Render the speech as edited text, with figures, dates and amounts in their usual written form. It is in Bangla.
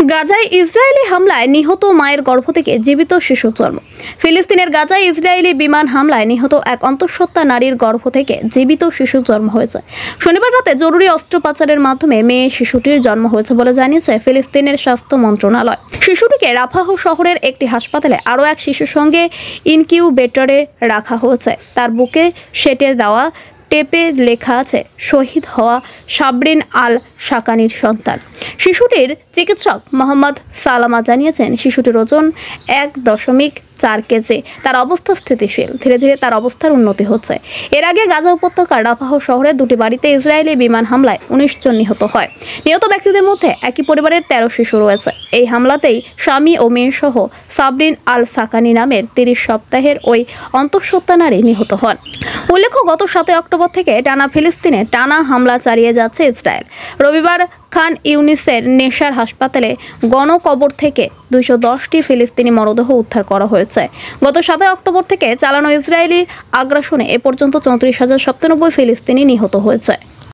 গাজায় ইসরায়েলি হামলায় নিহত মায়ের গর্ভ থেকে জীবিত শিশু জন্ম। ফিলিস্তিনের গাজায় ইসরায়েলি বিমান হামলায় নিহত এক অন্তঃসত্ত্বা নারীর গর্ভ থেকে জীবিত শিশু জন্ম হয়েছে। শনিবার রাতে জরুরি অস্ত্রোপচারের মাধ্যমে মেয়ে শিশুটির জন্ম হয়েছে বলে জানিয়েছে ফিলিস্তিনের স্বাস্থ্য মন্ত্রণালয়। শিশুটিকে রাফাহ শহরের একটি হাসপাতালে আরও এক শিশুর সঙ্গে ইনকিউবেটরে রাখা হয়েছে। তার বুকে সেটে দেওয়া টেপে লেখা আছে শহীদ হওয়া সাবরিন আল শাকানির সন্তান। শিশুটির চিকিৎসক মোহাম্মদ সালামা জানিয়েছেন শিশুটির ওজন 1.4 কেজি। তার অবস্থা স্থিতিশীল, ধীরে ধীরে তার অবস্থার উন্নতি হচ্ছে। এর আগে গাজা উপত্যকার রাফাহ শহরের দুটি বাড়িতে ইসরায়েলি বিমান হামলায় 19 জন নিহত হয়। নিহত ব্যক্তিদের মধ্যে একই পরিবারের 13 শিশু রয়েছে। এই হামলাতেই স্বামী ও মেয়ে সহ সাবরিন আল শাকানি নামের 30 সপ্তাহের ওই অন্তঃসত্ত্বা নারী নিহত হন। উল্লেখ্য, গত 7 অক্টোবর থেকে ফিলিস্তিনে টানা হামলা চালিয়ে যাচ্ছে ইসরায়েল। রবিবার খান ইউনিসের নেশার হাসপাতালে গণকবর থেকে 210টি ফিলিস্তিনি মরদেহ উদ্ধার করা হয়েছে। গত 7 অক্টোবর থেকে চালানো ইসরায়েলি আগ্রাসনে এ পর্যন্ত 34,097 ফিলিস্তিনি নিহত হয়েছে।